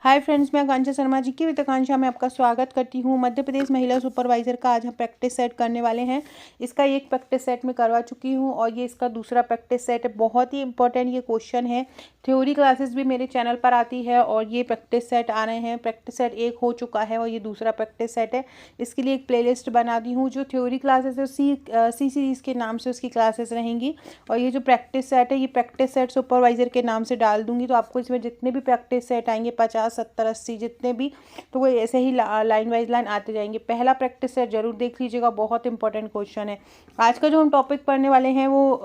Hi friends, मैं आकांक्षा शर्मा जी की वित्ताकांक्षा में आपका स्वागत करती हूँ। मध्य प्रदेश महिला सुपरवाइज़र का आज हम प्रैक्टिस सेट करने वाले हैं। इसका एक प्रैक्टिस सेट में करवा चुकी हूँ और ये इसका दूसरा प्रैक्टिस सेट है। बहुत ही इंपॉर्टेंट ये क्वेश्चन है। थ्योरी क्लासेस भी मेरे चैनल पर आती है और ये प्रैक्टिस सेट आ रहे हैं। प्रैक्टिस सेट एक हो चुका है और ये दूसरा प्रैक्टिस सेट है। इसके लिए एक प्लेलिस्ट बना दी हूँ। जो थ्योरी क्लासेस है सी सीरीज़ के नाम से उसकी क्लासेस रहेंगी और ये जो प्रैक्टिस सेट है ये प्रैक्टिस सेट सुपरवाइज़र के नाम से डाल दूँगी। तो आपको इसमें जितने भी प्रैक्टिस सेट आएंगे 50, 70, 80 जितने भी, तो वो ऐसे ही लाइन वाइज लाइन आते जाएंगे। पहला प्रैक्टिस सेट जरूर देख लीजिएगा, बहुत इंपॉर्टेंट क्वेश्चन है। आज का जो हम टॉपिक पढ़ने वाले हैं वो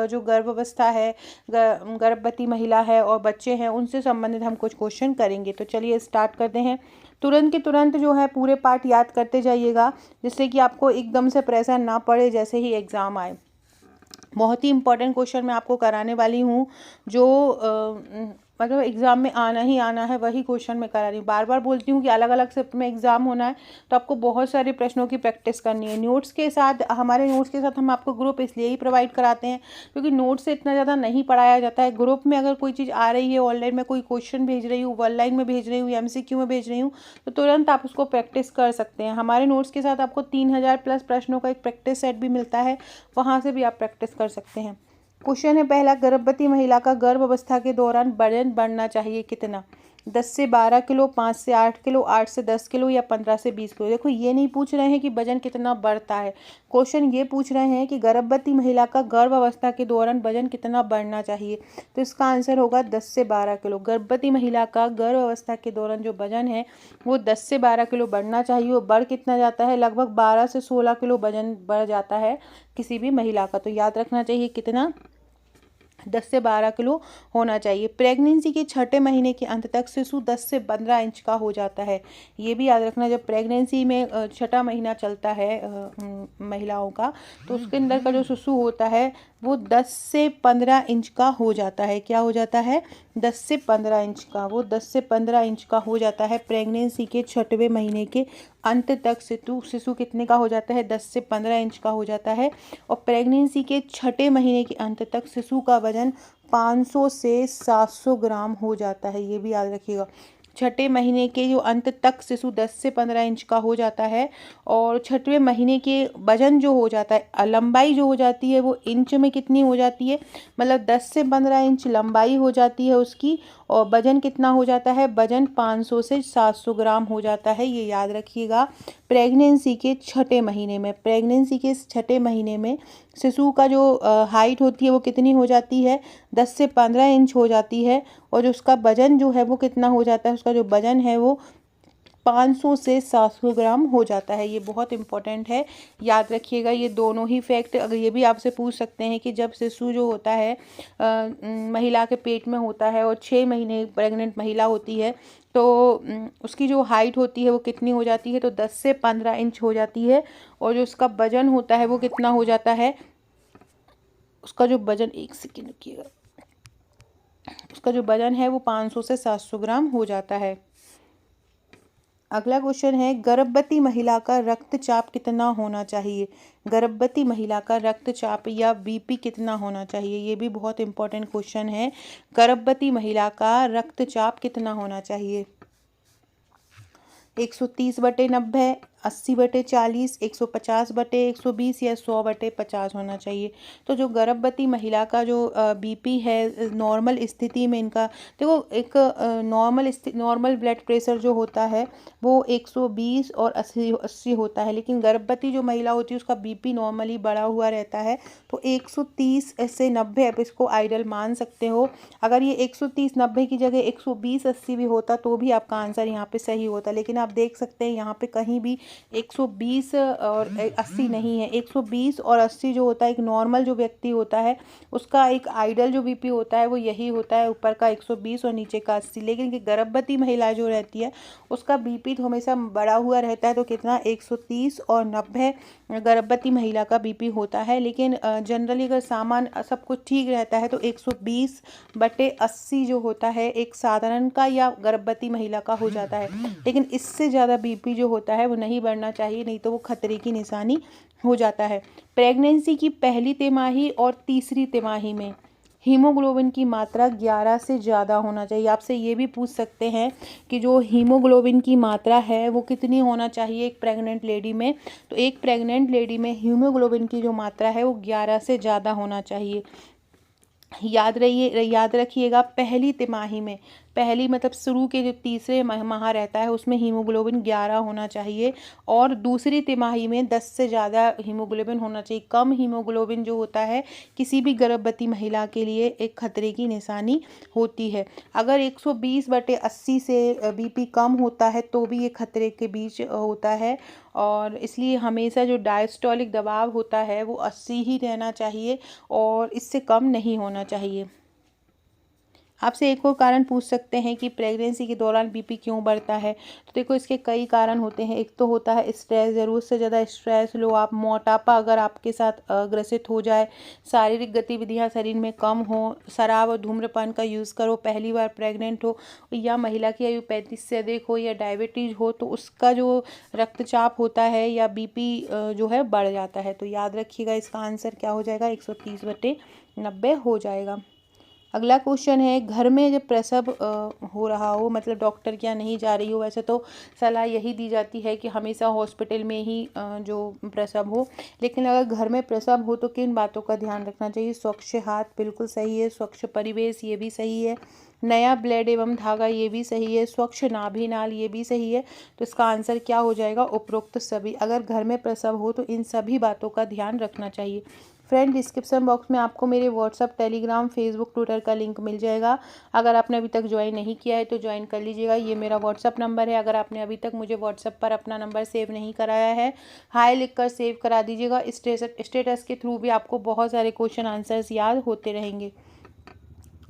जो गर्भावस्था है, गर्भवती महिला है और बच्चे हैं, उनसे संबंधित हम कुछ क्वेश्चन करेंगे। तो चलिए स्टार्ट करते हैं। तुरंत के तुरंत जो है पूरे पार्ट याद करते जाइएगा, जिससे कि आपको एकदम से प्रेशर ना पड़े जैसे ही एग्ज़ाम आए। बहुत ही इंपॉर्टेंट क्वेश्चन मैं आपको कराने वाली हूँ, जो मतलब एग्ज़ाम में आना ही आना है, वही क्वेश्चन मैं करा रही हूँ। बार बार बोलती हूँ कि अलग अलग शिफ्ट में एग्ज़ाम होना है, तो आपको बहुत सारे प्रश्नों की प्रैक्टिस करनी है। नोट्स के साथ, हमारे नोट्स के साथ हम आपको ग्रुप इसलिए ही प्रोवाइड कराते हैं क्योंकि नोट्स से इतना ज़्यादा नहीं पढ़ाया जाता है। ग्रुप में अगर कोई चीज़ आ रही है, ऑनलाइन में कोई क्वेश्चन भेज रही हूँ, ऑनलाइन में भेज रही हूँ, MCQ में भेज रही हूँ, तो तुरंत आप उसको प्रैक्टिस कर सकते हैं। हमारे नोट्स के साथ आपको 3000 प्लस प्रश्नों का एक प्रैक्टिस सेट भी मिलता है, वहाँ से भी आप प्रैक्टिस कर सकते हैं। क्वेश्चन है पहला, गर्भवती महिला का गर्भ अवस्था के दौरान वजन बढ़ना चाहिए कितना? 10 से 12 किलो, 5 से 8 किलो, 8 से 10 किलो या 15 से 20 किलो। देखो, ये नहीं पूछ रहे हैं कि वजन कितना बढ़ता है, क्वेश्चन ये पूछ रहे हैं कि गर्भवती महिला का गर्भ अवस्था के दौरान वजन कितना बढ़ना चाहिए। तो इसका आंसर होगा 10 से 12 किलो। गर्भवती महिला का गर्भ अवस्था के दौरान जो वजन है वो 10 से 12 किलो बढ़ना चाहिए। वो बढ़ कितना जाता है? लगभग 12 से 16 किलो वजन बढ़ जाता है किसी भी महिला का। तो याद रखना चाहिए कितना? 10 से 12 किलो होना चाहिए। प्रेगनेंसी के छठे महीने के अंत तक शिशु 10 से 15 इंच का हो जाता है। ये भी याद रखना, जब प्रेगनेंसी में छठा महीना चलता है महिलाओं का, तो उसके अंदर का जो शिशु होता है वो 10 से 15 इंच का हो जाता है। क्या हो जाता है? 10 से 15 इंच का। वो 10 से 15 इंच का हो जाता है प्रेगनेंसी के छठवें महीने के अंत तक। शिशु कितने का हो जाता है? 10 से 15 इंच का हो जाता है। और प्रेगनेंसी के छठे महीने के अंत तक शिशु का वजन 500 से 700 ग्राम हो जाता है। ये भी याद रखिएगा। छठे महीने के जो अंत तक शिशु 10 से 15 इंच का हो जाता है और छठवें महीने के वजन जो हो जाता है, लंबाई जो हो जाती है वो इंच में कितनी हो जाती है? मतलब 10 से 15 इंच लंबाई हो जाती है उसकी, और वजन कितना हो जाता है? वजन 500 से 700 ग्राम हो जाता है। ये याद रखिएगा। प्रेगनेंसी के छठे महीने में, प्रेगनेंसी के छठे महीने में शिशु का जो हाइट होती है वो कितनी हो जाती है? 10 से 15 इंच हो जाती है। और जो उसका वजन जो है वो कितना हो जाता है? उसका जो वजन है वो 500 से 700 ग्राम हो जाता है। ये बहुत इंपॉर्टेंट है, याद रखिएगा। ये दोनों ही फैक्ट, अगर ये भी आपसे पूछ सकते हैं कि जब शिशु जो होता है महिला के पेट में होता है और 6 महीने प्रेग्नेंट महिला होती है, तो उसकी जो हाइट होती है वो कितनी हो जाती है? तो 10 से 15 इंच हो जाती है। और जो उसका वजन होता है वो कितना हो जाता है? उसका जो वजन, एक सेकेंड रुकिएगा, उसका जो वजन है वो 500 से 700 ग्राम हो जाता है। अगला क्वेश्चन है, गर्भवती महिला का रक्तचाप कितना होना चाहिए? गर्भवती महिला का रक्तचाप या BP कितना होना चाहिए? ये भी बहुत इंपॉर्टेंट क्वेश्चन है। गर्भवती महिला का रक्तचाप कितना होना चाहिए? 130/90, 80/40, 150/120 या 100/50 होना चाहिए। तो जो गर्भवती महिला का जो BP है, नॉर्मल स्थिति में इनका, देखो, एक नॉर्मल ब्लड प्रेशर जो होता है वो 120 और 80 होता है, लेकिन गर्भवती जो महिला होती है उसका BP नॉर्मली बढ़ा हुआ रहता है। तो 130 से 90 आप इसको आइडल मान सकते हो। अगर ये 130/90 की जगह 120/80 भी होता तो भी आपका आंसर यहाँ पे सही होता, लेकिन आप देख सकते हैं यहाँ पे कहीं भी 120 और 80 नहीं है। 120 और 80 जो होता है, एक नॉर्मल जो व्यक्ति होता है उसका एक आइडल जो BP होता है वो यही होता है, ऊपर का 120 और नीचे का 80। लेकिन गर्भवती महिला जो रहती है उसका BP तो हमेशा बढ़ा हुआ रहता है। तो कितना? 130 और 90 गर्भवती महिला का BP होता है। लेकिन जनरली अगर सामान सब कुछ ठीक रहता है तो 120/80 जो होता है एक साधारण का या गर्भवती महिला का हो जाता है। लेकिन इससे ज़्यादा BP जो होता है वो नहीं बढ़ना चाहिए, नहीं तो वो खतरे की निशानी हो जाता है। प्रेगनेंसी की पहली तिमाही और तीसरी तिमाही में हीमोग्लोबिन की मात्रा 11 से ज़्यादा होना चाहिए। आपसे ये भी पूछ सकते हैं कि जो हीमोग्लोबिन की मात्रा है वो कितनी होना चाहिए एक प्रेग्नेंट लेडी में। तो एक प्रेग्नेंट लेडी में हीमोग्लोबिन की जो मात्रा है वो 11 से ज़्यादा होना चाहिए। याद रखिएगा, पहली तिमाही में, पहली मतलब शुरू के जो तीसरे माह रहता है उसमें हीमोग्लोबिन 11 होना चाहिए, और दूसरी तिमाही में 10 से ज़्यादा हीमोग्लोबिन होना चाहिए। कम हीमोग्लोबिन जो होता है किसी भी गर्भवती महिला के लिए एक खतरे की निशानी होती है। अगर 120/80 से बीपी कम होता है तो भी ये खतरे के बीच होता है, और इसलिए हमेशा जो डायस्टोलिक दबाव होता है वो 80 ही रहना चाहिए और इससे कम नहीं होना चाहिए। आपसे एक और कारण पूछ सकते हैं कि प्रेगनेंसी के दौरान बीपी क्यों बढ़ता है। तो देखो, इसके कई कारण होते हैं। एक तो होता है स्ट्रेस, ज़रूरत से ज़्यादा स्ट्रेस लो आप, मोटापा अगर आपके साथ ग्रसित हो जाए, शारीरिक गतिविधियां शरीर में कम हो, शराब और धूम्रपान का यूज़ करो, पहली बार प्रेग्नेंट हो, या महिला की आयु 35 से अधिक हो, या डायबिटीज़ हो, तो उसका जो रक्तचाप होता है या बीपी जो है बढ़ जाता है। तो याद रखिएगा, इसका आंसर क्या हो जाएगा, 130/90 हो जाएगा। अगला क्वेश्चन है, घर में जब प्रसव हो रहा हो, मतलब डॉक्टर के यहाँ नहीं जा रही हो, वैसे तो सलाह यही दी जाती है कि हमेशा हॉस्पिटल में ही जो प्रसव हो, लेकिन अगर घर में प्रसव हो तो किन बातों का ध्यान रखना चाहिए। स्वच्छ हाथ बिल्कुल सही है, स्वच्छ परिवेश ये भी सही है, नया ब्लेड एवं धागा ये भी सही है, स्वच्छ नाभि नाल ये भी सही है। तो इसका आंसर क्या हो जाएगा, उपरोक्त सभी। अगर घर में प्रसव हो तो इन सभी बातों का ध्यान रखना चाहिए। फ्रेंड, डिस्क्रिप्शन बॉक्स में आपको मेरे व्हाट्सअप, टेलीग्राम, फेसबुक, ट्विटर का लिंक मिल जाएगा। अगर आपने अभी तक ज्वाइन नहीं किया है तो ज्वाइन कर लीजिएगा। ये मेरा व्हाट्सअप नंबर है। अगर आपने अभी तक मुझे व्हाट्सअप पर अपना नंबर सेव नहीं कराया है, हाय लिखकर सेव करा दीजिएगा। स्टेटस के थ्रू भी आपको बहुत सारे क्वेश्चन आंसर्स याद होते रहेंगे।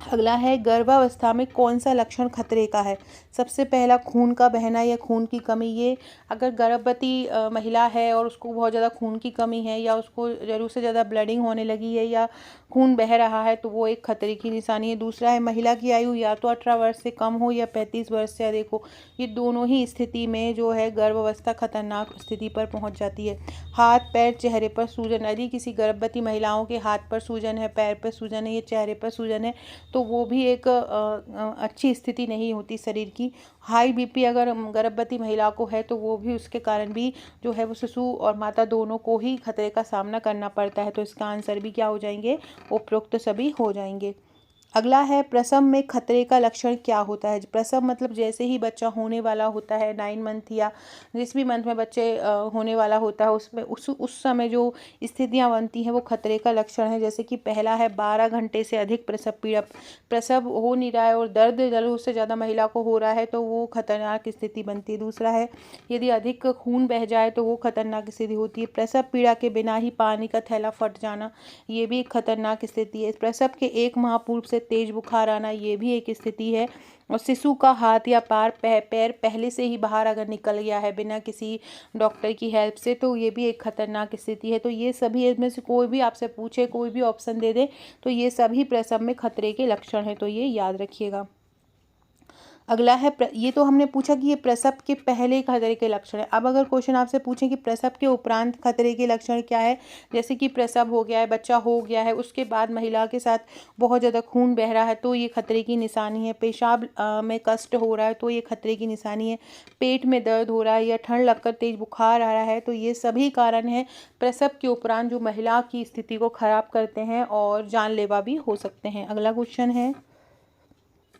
अगला है, गर्भावस्था में कौन सा लक्षण खतरे का है। सबसे पहला, खून का बहना या खून की कमी। ये अगर गर्भवती महिला है और उसको बहुत ज़्यादा खून की कमी है, या उसको ज़रूर से ज़्यादा ब्लीडिंग होने लगी है, या खून बह रहा है, तो वो एक खतरे की निशानी है। दूसरा है, महिला की आयु या तो 18 वर्ष से कम हो या 35 वर्ष से अधिक हो। ये दोनों ही स्थिति में जो है गर्भावस्था खतरनाक स्थिति पर पहुंच जाती है। हाथ, पैर, चेहरे पर सूजन। यदि किसी गर्भवती महिलाओं के हाथ पर सूजन है, पैर पर सूजन है या चेहरे पर सूजन है, तो वो भी एक अच्छी स्थिति नहीं होती शरीर की। हाई बीपी अगर गर्भवती महिला को है तो वो भी, उसके कारण भी जो है वो शिशु और माता दोनों को ही खतरे का सामना करना पड़ता है। तो इसका आंसर भी क्या हो जाएंगे, उपरोक्त सभी हो जाएंगे। अगला है, प्रसव में खतरे का लक्षण क्या होता है। प्रसव मतलब जैसे ही बच्चा होने वाला होता है, 9 मंथ या जिस भी मंथ में बच्चे होने वाला होता है, उसमें उस समय जो स्थितियां बनती हैं वो खतरे का लक्षण है। जैसे कि पहला है, 12 घंटे से अधिक प्रसव पीड़ा। प्रसव हो नहीं रहा है और दर्द ज़रूर से ज़्यादा महिला को हो रहा है तो वो खतरनाक स्थिति बनती है। दूसरा है, यदि अधिक खून बह जाए तो वो खतरनाक स्थिति होती है। प्रसव पीड़ा के बिना ही पानी का थैला फट जाना, ये भी एक खतरनाक स्थिति है। प्रसव के 1 माह पूर्व से तेज बुखार आना, ये भी एक स्थिति है। और शिशु का हाथ या पैर पहले से ही बाहर अगर निकल गया है बिना किसी डॉक्टर की हेल्प से, तो ये भी एक खतरनाक स्थिति है। तो ये सभी, इसमें से कोई भी आपसे पूछे, कोई भी ऑप्शन दे दे, तो ये सभी प्रसव में खतरे के लक्षण हैं, तो ये याद रखिएगा। अगला है, ये तो हमने पूछा कि ये प्रसव के पहले खतरे के लक्षण है। अब अगर क्वेश्चन आपसे पूछें कि प्रसव के उपरांत खतरे के लक्षण क्या है, जैसे कि प्रसव हो गया है, बच्चा हो गया है, उसके बाद महिला के साथ बहुत ज़्यादा खून बह रहा है तो ये खतरे की निशानी है। पेशाब में कष्ट हो रहा है तो ये खतरे की निशानी है। पेट में दर्द हो रहा है या ठंड लगकर तेज बुखार आ रहा है, तो ये सभी कारण हैं प्रसव के उपरांत जो महिला की स्थिति को खराब करते हैं और जानलेवा भी हो सकते हैं। अगला क्वेश्चन है,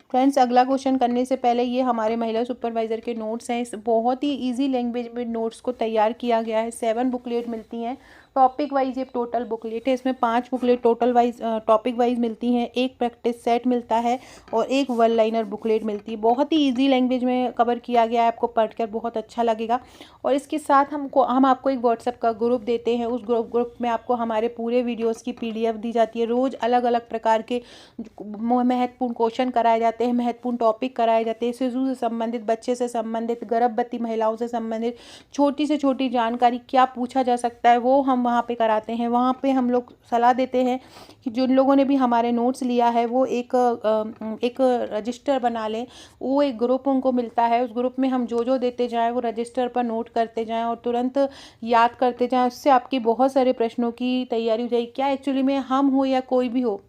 फ्रेंड्स, अगला क्वेश्चन करने से पहले ये हमारे महिला सुपरवाइज़र के नोट्स हैं। इस बहुत ही इजी लैंग्वेज में नोट्स को तैयार किया गया है। 7 बुकलेट मिलती हैं, टॉपिक वाइज ये टोटल बुकलेट है। इसमें 5 booklet total wise topic wise मिलती हैं, एक प्रैक्टिस सेट मिलता है और एक 1 लाइनर बुकलेट मिलती है। बहुत ही ईजी लैंग्वेज में कवर किया गया है, आपको पढ़कर बहुत अच्छा लगेगा। और इसके साथ हम आपको एक व्हाट्सएप का ग्रुप देते हैं। उस ग्रुप में आपको हमारे पूरे वीडियोज़ की PDF दी जाती है। रोज़ अलग अलग प्रकार के महत्वपूर्ण क्वेश्चन कराए जाते हैं, महत्वपूर्ण टॉपिक कराए जाते हैं, शिशु से संबंधित, बच्चे से संबंधित, गर्भवती महिलाओं से संबंधित छोटी से छोटी जानकारी क्या पूछा जा सकता है वो हम वहाँ पे कराते हैं। वहाँ पे हम लोग सलाह देते हैं कि जिन लोगों ने भी हमारे नोट्स लिया है वो एक रजिस्टर बना लें। वो एक ग्रुप उनको मिलता है, उस ग्रुप में हम जो देते जाएँ वो रजिस्टर पर नोट करते जाएँ और तुरंत याद करते जाएँ। उससे आपकी बहुत सारे प्रश्नों की तैयारी हो जाएगी। क्या एक्चुअली में हम हो या कोई भी हो,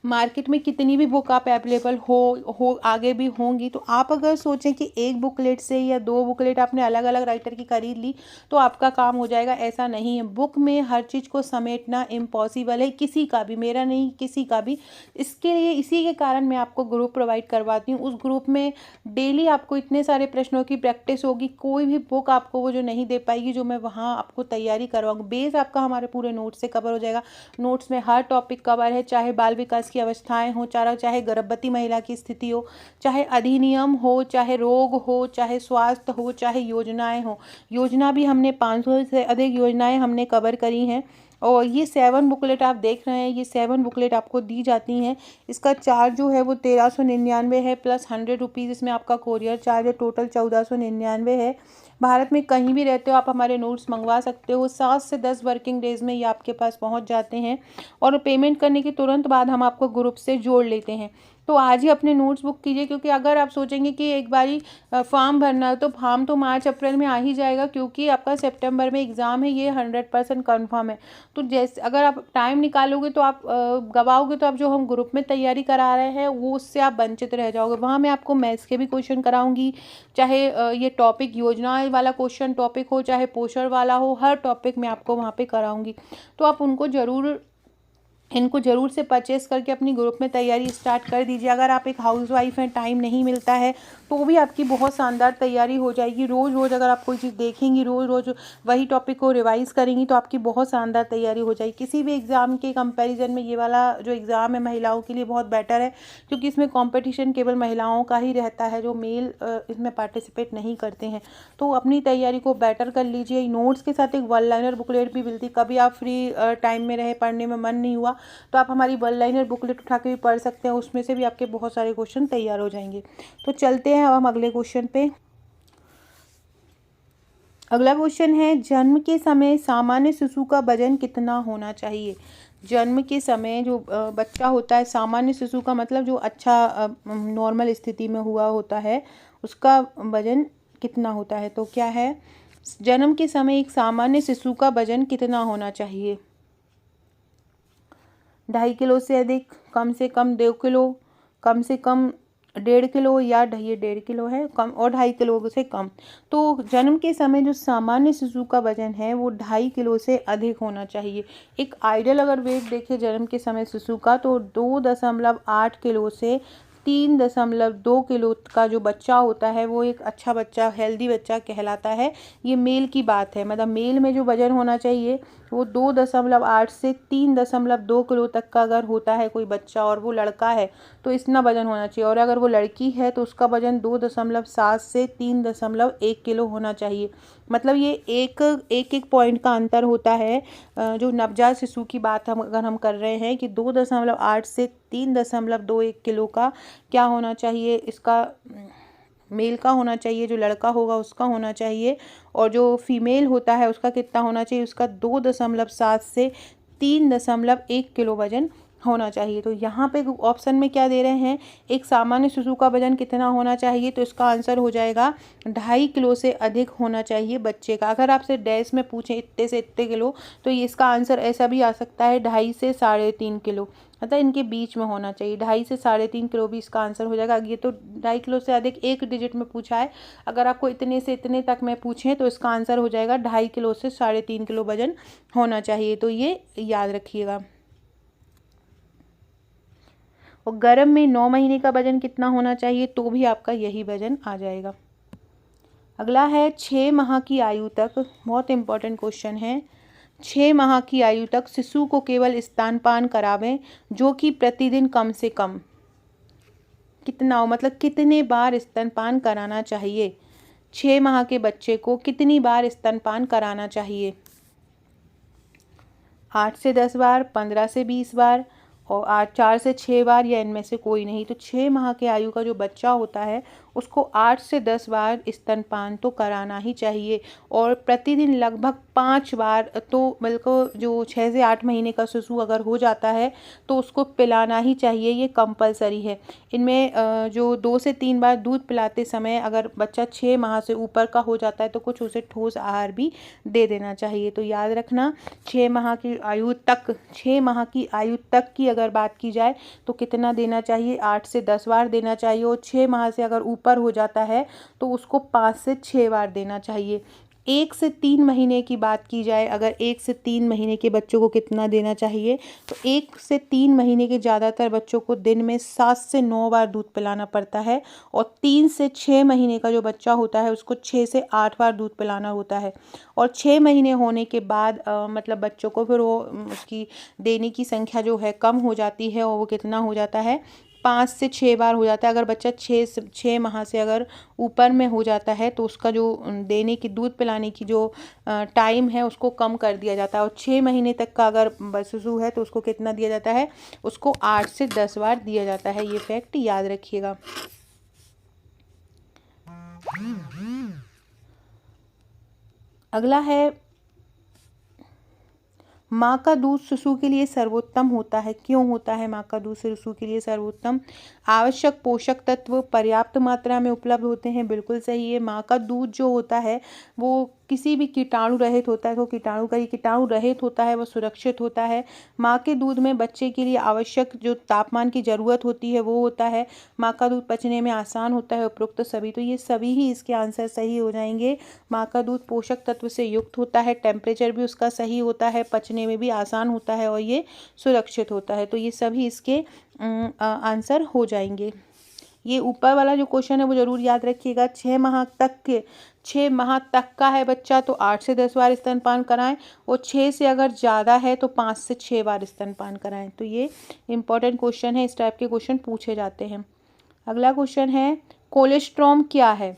मार्केट में कितनी भी बुक आप अवेलेबल हो आगे भी होंगी, तो आप अगर सोचें कि एक बुकलेट से या दो बुकलेट आपने अलग अलग राइटर की खरीद ली तो आपका काम हो जाएगा, ऐसा नहीं है। बुक में हर चीज़ को समेटना इम्पॉसिबल है, किसी का भी, मेरा नहीं किसी का भी। इसके लिए इसी के कारण मैं आपको ग्रुप प्रोवाइड करवाती हूँ। उस ग्रुप में डेली आपको इतने सारे प्रश्नों की प्रैक्टिस होगी, कोई भी बुक आपको वो जो नहीं दे पाएगी जो मैं वहाँ आपको तैयारी करवाऊँगी। बेस आपका हमारे पूरे नोट्स से कवर हो जाएगा। नोट्स में हर टॉपिक कवर है, चाहे बाल विकास की अवस्थाएं हो, चाहे गर्भवती महिला की स्थिति हो, चाहे अधिनियम हो, चाहे रोग हो, चाहे स्वास्थ्य हो, चाहे योजनाएं हो। योजना भी हमने 500 से अधिक योजनाएं हमने कवर करी हैं। और ये 7 बुकलेट आप देख रहे हैं, ये 7 बुकलेट आपको दी जाती हैं। इसका चार्ज जो है वो 1399 है प्लस 100 रुपीज़ इसमें आपका कोरियर चार्ज है, टोटल 1499 है। भारत में कहीं भी रहते हो आप हमारे नोट्स मंगवा सकते हो। 7 से 10 वर्किंग डेज़ में ये आपके पास पहुंच जाते हैं और पेमेंट करने के तुरंत बाद हम आपको ग्रुप से जोड़ लेते हैं। तो आज ही अपने नोट्स बुक कीजिए, क्योंकि अगर आप सोचेंगे कि एक बारी फॉर्म भरना है तो फॉर्म तो मार्च अप्रैल में आ ही जाएगा, क्योंकि आपका सितंबर में एग्ज़ाम है, ये 100% कन्फर्म है। तो जैसे अगर आप टाइम निकालोगे तो आप गवाओगे, तो आप जो हम ग्रुप में तैयारी करा रहे हैं वो उससे आप वंचित रह जाओगे। वहाँ मैं आपको मैथ्स के भी क्वेश्चन कराऊंगी, चाहे ये टॉपिक योजना वाला क्वेश्चन टॉपिक हो, चाहे पोषण वाला हो, हर टॉपिक मैं आपको वहाँ पे कराऊंगी। तो आप इनको ज़रूर से परचेस करके अपनी ग्रुप में तैयारी स्टार्ट कर दीजिए। अगर आप एक हाउसवाइफ हैं, टाइम नहीं मिलता है, तो भी आपकी बहुत शानदार तैयारी हो जाएगी। रोज़ रोज़ अगर आप कोई चीज़ देखेंगी, रोज़ रोज़ वही टॉपिक को रिवाइज़ करेंगी, तो आपकी बहुत शानदार तैयारी हो जाएगी। किसी भी एग्ज़ाम के कंपैरिजन में ये वाला जो एग्ज़ाम है महिलाओं के लिए बहुत बेटर है, क्योंकि इसमें कॉम्पिटिशन केवल महिलाओं का ही रहता है, जो मेल इसमें पार्टिसिपेट नहीं करते हैं। तो अपनी तैयारी को बेटर कर लीजिए। नोट्स के साथ एक वन लाइनर बुकलेट भी मिलती, कभी आप फ्री टाइम में रहे, पढ़ने में मन नहीं हुआ, तो आप हमारी वन लाइनर बुकलेट उठा के भी पढ़ सकते हैं, उसमें से भी आपके बहुत सारे क्वेश्चन तैयार हो जाएंगे। तो चलते हैं अब हम अगले क्वेश्चन पे। अगला क्वेश्चन है, जन्म के समय सामान्य शिशु का वजन कितना होना चाहिए? जन्म के समय जो बच्चा होता है, सामान्य शिशु का मतलब जो अच्छा नॉर्मल स्थिति में हुआ होता है, उसका वजन कितना होता है? तो क्या है, जन्म के समय एक सामान्य शिशु का वजन कितना होना चाहिए? 2.5 किलो से अधिक, कम से कम 2 किलो, कम से कम 1.5 किलो, या ये 1.5 किलो है कम, और 2.5 किलो से कम। तो जन्म के समय जो सामान्य शिशु का वजन है वो 2.5 किलो से अधिक होना चाहिए। एक आइडियल अगर वेट देखें जन्म के समय शिशु का, तो 2.8 किलो से 3.2 किलो का जो बच्चा होता है वो एक अच्छा बच्चा, हेल्दी बच्चा कहलाता है। ये मेल की बात है, मतलब मेल में जो वजन होना चाहिए वो 2.8 से 3.2 किलो तक का अगर होता है कोई बच्चा और वो लड़का है तो इतना वजन होना चाहिए, और अगर वो लड़की है तो उसका वजन 2.7 से 3.1 किलो होना चाहिए। मतलब ये एक पॉइंट का अंतर होता है। जो नवजात शिशु की बात अगर हम कर रहे हैं कि 2.8 से 3.21 किलो का क्या होना चाहिए, इसका मेल का होना चाहिए, जो लड़का होगा उसका होना चाहिए, और जो फीमेल होता है उसका कितना होना चाहिए, उसका 2.7 से 3.1 किलो वजन होना चाहिए। तो यहाँ पे ऑप्शन में क्या दे रहे हैं, एक सामान्य शिशु का वजन कितना होना चाहिए, तो इसका आंसर हो जाएगा 2.5 किलो से अधिक होना चाहिए बच्चे का। अगर आपसे डैश में पूछें इतने से इतने किलो, तो ये इसका आंसर ऐसा भी आ सकता है 2.5 से 3.5 किलो, मतलब इनके बीच में होना चाहिए। 2.5 से 3.5 किलो भी इसका आंसर हो जाएगा। ये तो 2.5 किलो से अधिक एक डिजिट में पूछा है, अगर आपको इतने से इतने तक में पूछें तो इसका आंसर हो जाएगा 2.5 किलो से 3.5 किलो वजन होना चाहिए। तो ये याद रखिएगा। और गर्भ में 9 महीने का वजन कितना होना चाहिए, तो भी आपका यही वजन आ जाएगा। अगला है 6 माह की आयु तक, बहुत इंपॉर्टेंट क्वेश्चन है। 6 माह की आयु तक शिशु को केवल स्तनपान करावें, जो कि प्रतिदिन कम से कम कितना हो, मतलब कितने बार स्तनपान कराना चाहिए। 6 माह के बच्चे को कितनी बार स्तनपान कराना चाहिए? 8 से 10 बार, 15 से 20 बार, और 4 से 6 बार, या इनमें से कोई नहीं। तो 6 माह के आयु का जो बच्चा होता है उसको 8 से 10 बार स्तनपान तो कराना ही चाहिए। और प्रतिदिन लगभग 5 बार तो बिल्कुल जो 6 से 8 महीने का शिशु अगर हो जाता है तो उसको पिलाना ही चाहिए, ये कंपलसरी है। इनमें जो 2 से 3 बार दूध पिलाते समय अगर बच्चा 6 माह से ऊपर का हो जाता है तो कुछ उसे ठोस आहार भी दे देना चाहिए। तो याद रखना, 6 माह की आयु तक 6 माह की आयु तक की अगर बात की जाए तो कितना देना चाहिए, 8 से 10 बार देना चाहिए। और 6 माह से अगर ऊपर हो जाता है तो उसको 5 से 6 बार देना चाहिए। 1 से 3 महीने की बात की जाए, अगर 1 से 3 महीने के बच्चों को कितना देना चाहिए, तो 1 से 3 महीने के ज़्यादातर बच्चों को दिन में 7 से 9 बार दूध पिलाना पड़ता है। और 3 से 6 महीने का जो बच्चा होता है उसको 6 से 8 बार दूध पिलाना होता है। और 6 महीने होने के बाद मतलब बच्चों को फिर वो उसकी देने की संख्या जो है कम हो जाती है, और वो कितना हो जाता है, 5 से 6 बार हो जाता है। अगर बच्चा 6 माह से अगर ऊपर में हो जाता है तो उसका जो देने की दूध पिलाने की जो टाइम है उसको कम कर दिया जाता है। और 6 महीने तक का अगर शिशु है तो उसको कितना दिया जाता है, उसको 8 से 10 बार दिया जाता है। ये फैक्ट याद रखिएगा। अगला है, माँ का दूध शिशु के लिए सर्वोत्तम होता है। क्यों होता है माँ का दूध शिशु के लिए सर्वोत्तम? आवश्यक पोषक तत्व पर्याप्त मात्रा में उपलब्ध होते हैं, बिल्कुल सही है। माँ का दूध जो होता है वो किसी भी कीटाणु रहित होता है, तो कीटाणु रहित होता है, वो सुरक्षित होता है। माँ के दूध में बच्चे के लिए आवश्यक जो तापमान की ज़रूरत होती है वो होता है। माँ का दूध पचने में आसान होता है, उपरोक्त सभी, तो ये सभी ही इसके आंसर सही हो जाएंगे। माँ का दूध पोषक तत्व से युक्त होता है, टेम्परेचर भी उसका सही होता है, पचने में भी आसान होता है और ये सुरक्षित होता है। तो ये सभी इसके आंसर हो जाएंगे। ये ऊपर वाला जो क्वेश्चन है वो ज़रूर याद रखिएगा। 6 माह तक का है बच्चा तो 8 से 10 बार स्तनपान कराएं, और 6 से अगर ज़्यादा है तो 5 से 6 बार स्तनपान कराएं। तो ये इंपॉर्टेंट क्वेश्चन है, इस टाइप के क्वेश्चन पूछे जाते हैं। अगला क्वेश्चन है, कोलेस्ट्रॉम क्या है?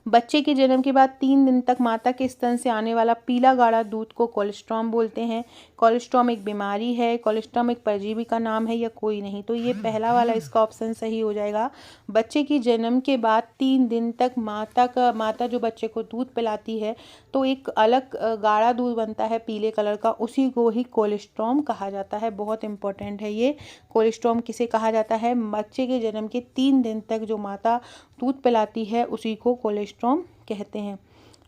बच्चे के जन्म के बाद 3 दिन तक माता के स्तन से आने वाला पीला गाढ़ा दूध को कोलेस्ट्रॉम बोलते हैं। कोलेस्ट्रॉम एक बीमारी है, कोलेस्ट्रॉम एक परजीवी का नाम है या कोई नहीं? तो ये पहला वाला इसका ऑप्शन सही हो जाएगा। बच्चे के जन्म के बाद 3 दिन तक माता जो बच्चे को दूध पिलाती है तो एक अलग गाढ़ा दूध बनता है पीले कलर का, उसी को ही कोलेस्ट्रॉम कहा जाता है। बहुत इंपॉर्टेंट है ये। कोलेस्ट्रॉम किसे कहा जाता है? बच्चे के जन्म के 3 दिन तक जो माता दूध पिलाती है उसी को कोलेस्ट्रॉम कहते हैं।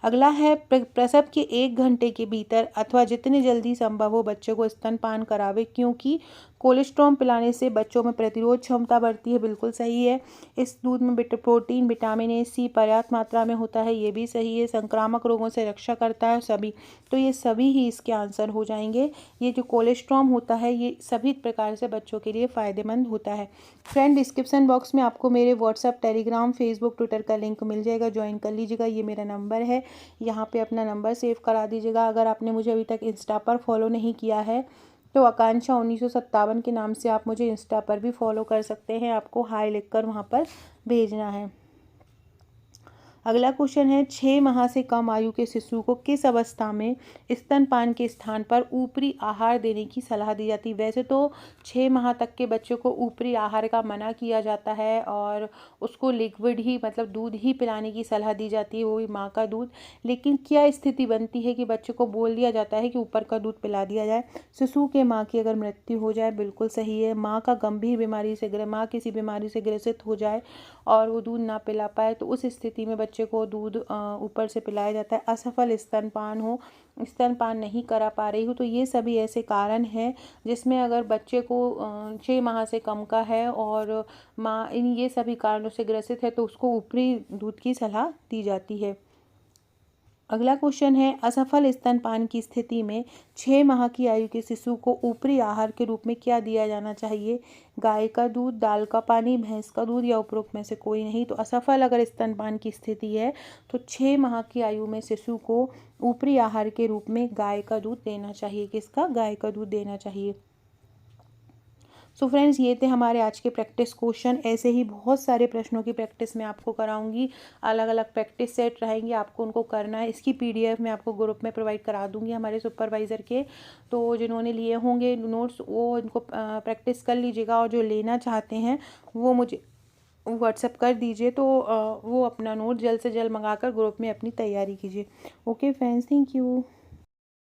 अगला है, प्रसव के 1 घंटे के भीतर अथवा जितनी जल्दी संभव हो बच्चे को स्तनपान करावे, क्योंकि कोलेस्ट्रॉम पिलाने से बच्चों में प्रतिरोध क्षमता बढ़ती है, बिल्कुल सही है। इस दूध में प्रोटीन, विटामिन ए, सी पर्याप्त मात्रा में होता है, ये भी सही है। संक्रामक रोगों से रक्षा करता है सभी, तो ये सभी ही इसके आंसर हो जाएंगे। ये जो कोलेस्ट्रॉम होता है ये सभी प्रकार से बच्चों के लिए फ़ायदेमंद होता है। फ्रेंड, डिस्क्रिप्शन बॉक्स में आपको मेरे व्हाट्सअप, टेलीग्राम, फेसबुक, ट्विटर का लिंक मिल जाएगा, ज्वाइन कर लीजिएगा। ये मेरा नंबर है, यहाँ पे अपना नंबर सेव करा दीजिएगा। अगर आपने मुझे अभी तक इंस्टा पर फॉलो नहीं किया है तो आकांक्षा 1957 के नाम से आप मुझे इंस्टा पर भी फॉलो कर सकते हैं। आपको हाय लिखकर वहाँ पर भेजना है। अगला क्वेश्चन है, 6 माह से कम आयु के शिशु को किस अवस्था में स्तनपान के स्थान पर ऊपरी आहार देने की सलाह दी जाती है? वैसे तो 6 माह तक के बच्चों को ऊपरी आहार का मना किया जाता है और उसको लिक्विड ही मतलब दूध ही पिलाने की सलाह दी जाती है, वो भी माँ का दूध। लेकिन क्या स्थिति बनती है कि बच्चे को बोल दिया जाता है कि ऊपर का दूध पिला दिया जाए? शिशु के माँ की अगर मृत्यु हो जाए, बिल्कुल सही है। माँ किसी बीमारी से ग्रसित हो जाए और वो दूध ना पिला पाए तो उस स्थिति में बच्चे को दूध ऊपर से पिलाया जाता है। असफल स्तनपान नहीं करा पा रही हूँ, तो ये सभी ऐसे कारण हैं जिसमें अगर बच्चे को 6 माह से कम का है और माँ इन ये सभी कारणों से ग्रसित है तो उसको ऊपरी दूध की सलाह दी जाती है। अगला क्वेश्चन है, असफल स्तनपान की स्थिति में 6 माह की आयु के शिशु को ऊपरी आहार के रूप में क्या दिया जाना चाहिए? गाय का दूध, दाल का पानी, भैंस का दूध या उपरोक्त में से कोई नहीं? तो असफल अगर स्तनपान की स्थिति है तो 6 माह की आयु में शिशु को ऊपरी आहार के रूप में गाय का दूध देना चाहिए। किसका? गाय का दूध देना चाहिए। सो फ्रेंड्स, ये थे हमारे आज के प्रैक्टिस क्वेश्चन। ऐसे ही बहुत सारे प्रश्नों की प्रैक्टिस मैं आपको कराऊंगी। अलग अलग प्रैक्टिस सेट रहेंगे, आपको उनको करना है। इसकी PDF मैं आपको ग्रुप में प्रोवाइड करा दूंगी हमारे सुपरवाइज़र के। तो जिन्होंने लिए होंगे नोट्स वो इनको प्रैक्टिस कर लीजिएगा, और जो लेना चाहते हैं वो मुझे व्हाट्सअप कर दीजिए, तो वो अपना नोट जल्द से जल्द मंगाकर ग्रुप में अपनी तैयारी कीजिए। Okay friends, thank you.